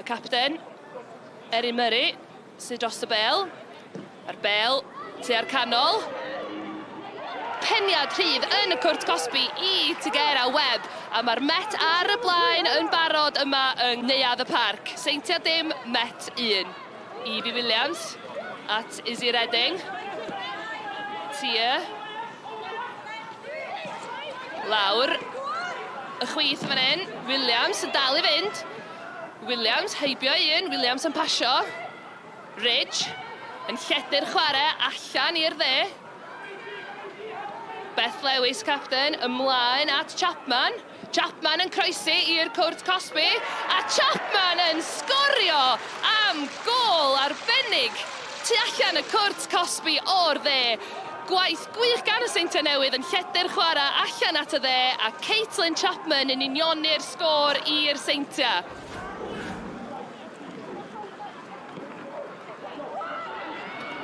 capten, Erin Murray, sydd dros y bel. A'r bel tu ar canol. Peniad rhydd yn y cwrt Cosby I Tygera Webb, a mae'r Met ar y blaen yn barod yma yng Neuadd y Parc. Seintiau dim, Met 1. Evie Williams at Izzy Redding. Tia. Lawr. Y chwith fan hyn. Williams yn dal I fynd. Williams heibio un. Williams yn pasio. Ridge yn lledr chwarae allan i'r dde. Beth Lewis, capten, ymlaen at Chapman. Chapman yn croesi i'r cwrt Cosby. A Chapman yn sgorio am gôl arbennig tu allan y cwrt Cosby o'r dde. Gwaith gwych gan y Seintiau Newydd yn lledr chwarae allan at y dde, a Caitlin Chapman yn unioni'r sgôr i'r Seintiau.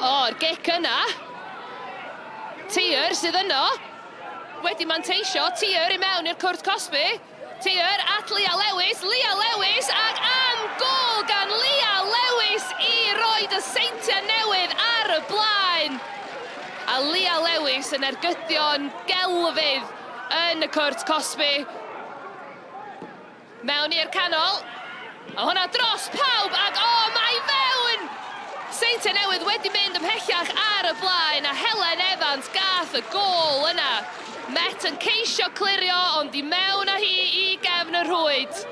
O'r gic yna. Tier sydd yno. Wedi manteisio. Tier I mewn i'r cwrt Cosby. Tier at Leah Lewis. Leah Lewis ag am gôl gan Leah Lewis I roed y Seintiau Newydd ar y blaen. A Leah Lewis yn ergydion gelfydd yn y cwrt Cosby. Mewn i'r canol. A hwnna dros pawb ag mae fewn! Seintiau Newydd wedi mynd ymhellach ar y blaen, a Helen Evans gath y gôl yna. Met yn ceisio clirio, ond I mewn â hi I gefn y rhwyd.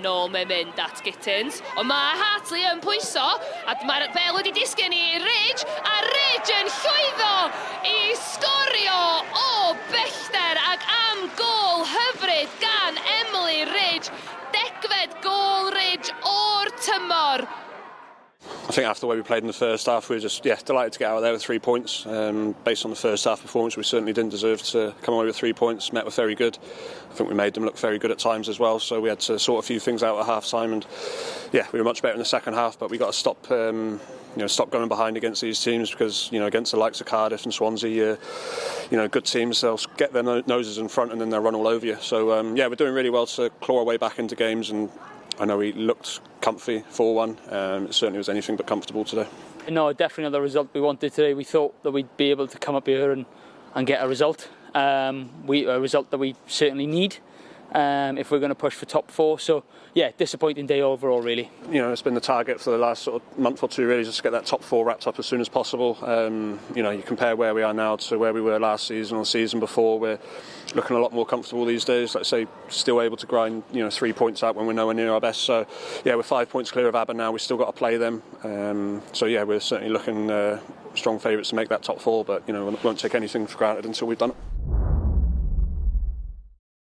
Nôl mae'n mynd at Gittins, ond mae Hartley yn pwyso, a mae'r bel wedi disgyn I Ridge, a Ridge yn llwyddo I sgorio o bellter ag am gôl hyfryd gan Emily Ridge. Degfed gôl Ridge o'r tymor. I think after the way we played in the first half, we were just delighted to get out of there with 3 points. Based on the first half performance, we certainly didn't deserve to come away with 3 points. Met were very good. I think we made them look very good at times as well. So we had to sort a few things out at half time, and we were much better in the second half. But we got to stop going behind against these teams, because against the likes of Cardiff and Swansea, good teams, they'll get their noses in front and then they'll run all over you. So we're doing really well to claw our way back into games, and I know we looked comfy 4-1. It certainly was anything but comfortable today. No, definitely not the result we wanted today. We thought that we'd be able to come up here and get a result. A result that we certainly need if we're going to push for top 4. So, disappointing day overall, really. It's been the target for the last sort of month or two, really, just to get that top 4 wrapped up as soon as possible. You compare where we are now to where we were last season or the season before. We're looking a lot more comfortable these days. Like I say, still able to grind 3 points out when we're nowhere near our best. So we're 5 points clear of Aber now. We've still got to play them. We're certainly looking strong favourites to make that top 4, but we won't take anything for granted until we've done it.